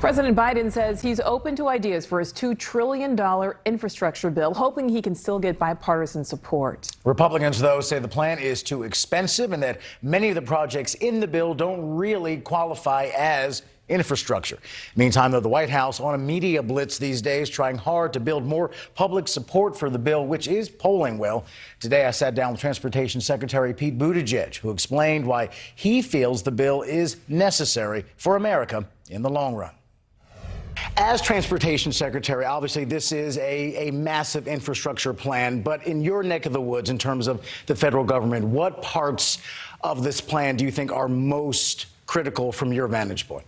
President Biden says he's open to ideas for his $2 trillion infrastructure bill, hoping he can still get bipartisan support. Republicans, though, say the plan is too expensive and that many of the projects in the bill don't really qualify as infrastructure. Meantime, though, the White House on a media blitz these days, trying hard to build more public support for the bill, which is polling well. Today, I sat down with Transportation Secretary Pete Buttigieg, who explained why he feels the bill is necessary for America in the long run. As Transportation Secretary, obviously this is a massive infrastructure plan, but in your neck of the woods, in terms of the federal government, what parts of this plan do you think are most critical from your vantage point?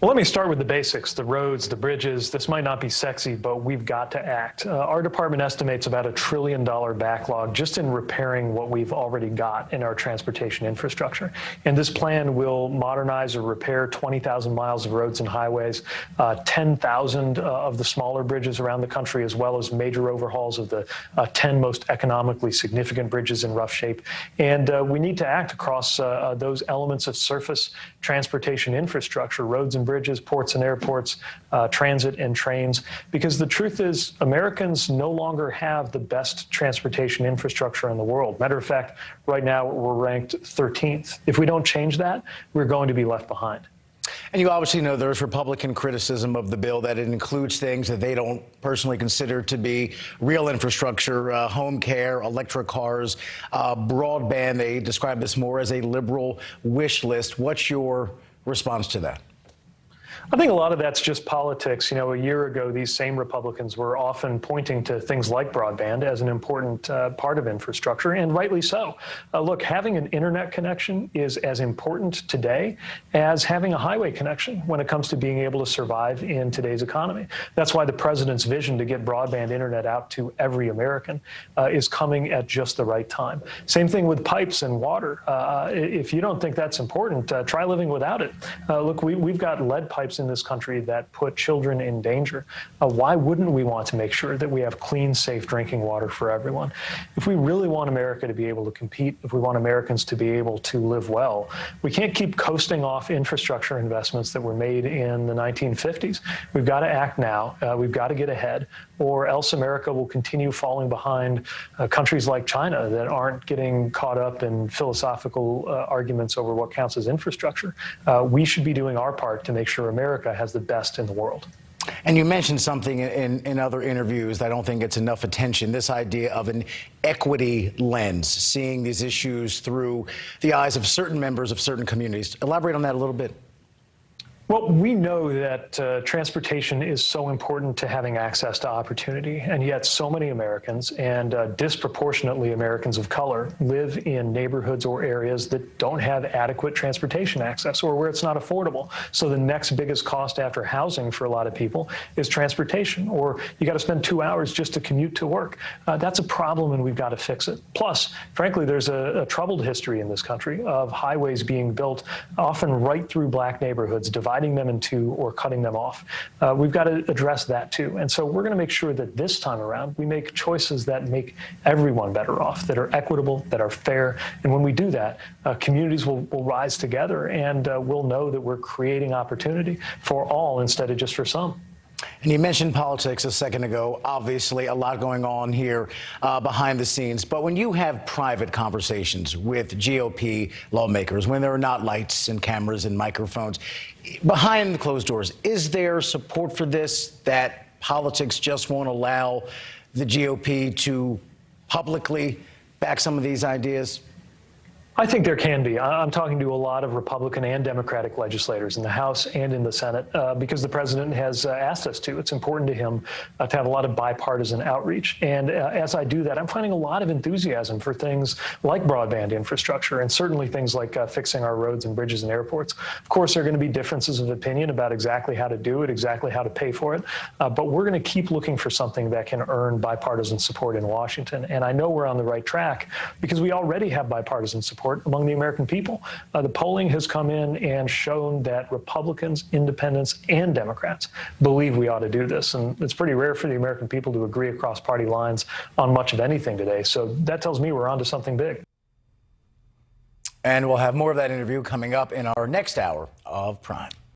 Well, let me start with the basics, the roads, the bridges. This might not be sexy, but we've got to act. Our department estimates about $1 trillion backlog just in repairing what we've already got in our transportation infrastructure. And this plan will modernize or repair 20,000 miles of roads and highways, 10,000 of the smaller bridges around the country, as well as major overhauls of the 10 most economically significant bridges in rough shape. And we need to act across those elements of surface transportation infrastructure, roads and bridges, ports and airports, transit and trains, because the truth is Americans no longer have the best transportation infrastructure in the world. Matter of fact, right now we're ranked 13th. If we don't change that, we're going to be left behind. And you obviously know there's Republican criticism of the bill, that it includes things that they don't personally consider to be real infrastructure, home care, electric cars, broadband. They describe this more as a liberal wish list. What's your response to that? I think a lot of that's just politics. You know, a year ago, these same Republicans were often pointing to things like broadband as an important part of infrastructure, and rightly so. Look, having an internet connection is as important today as having a highway connection when it comes to being able to survive in today's economy. That's why the president's vision to get broadband internet out to every American is coming at just the right time. Same thing with pipes and water. If you don't think that's important, try living without it. Look, we've got lead pipes in this country that put children in danger. Why wouldn't we want to make sure that we have clean, safe drinking water for everyone? If we really want America to be able to compete, if we want Americans to be able to live well, we can't keep coasting off infrastructure investments that were made in the 1950s. We've got to act now. We've got to get ahead, or else America will continue falling behind countries like China that aren't getting caught up in philosophical arguments over what counts as infrastructure. We should be doing our part to make sure America has the best in the world. And you mentioned something in other interviews that I don't think gets enough attention, this idea of an equity lens, seeing these issues through the eyes of certain members of certain communities. Elaborate on that a little bit. Well, we know that transportation is so important to having access to opportunity, and yet so many Americans, and disproportionately Americans of color, live in neighborhoods or areas that don't have adequate transportation access, or where it's not affordable. So the next biggest cost after housing for a lot of people is transportation, or you got to spend 2 hours just to commute to work. That's a problem, and we've got to fix it. Plus, frankly, there's a troubled history in this country of highways being built often right through black neighborhoods, dividing them in two or cutting them off. We've got to address that too. And so we're going to make sure that this time around we make choices that make everyone better off, that are equitable, that are fair. And when we do that, communities will rise together, and we'll know that we're creating opportunity for all instead of just for some. And you mentioned politics a second ago. Obviously, a lot going on here behind the scenes. But when you have private conversations with GOP lawmakers, when there are not lights and cameras and microphones, behind the closed doors, is there support for this, that politics just won't allow the GOP to publicly back some of these ideas? I think there can be. I'm talking to a lot of Republican and Democratic legislators in the House and in the Senate because the president has asked us to. It's important to him to have a lot of bipartisan outreach. And as I do that, I'm finding a lot of enthusiasm for things like broadband infrastructure, and certainly things like fixing our roads and bridges and airports. Of course, there are going to be differences of opinion about exactly how to do it, exactly how to pay for it. But we're going to keep looking for something that can earn bipartisan support in Washington. And I know we're on the right track because we already have bipartisan support among the American people. The polling has come in and shown that Republicans, independents, and Democrats believe we ought to do this. And it's pretty rare for the American people to agree across party lines on much of anything today. So that tells me we're onto something big. And we'll have more of that interview coming up in our next hour of Prime.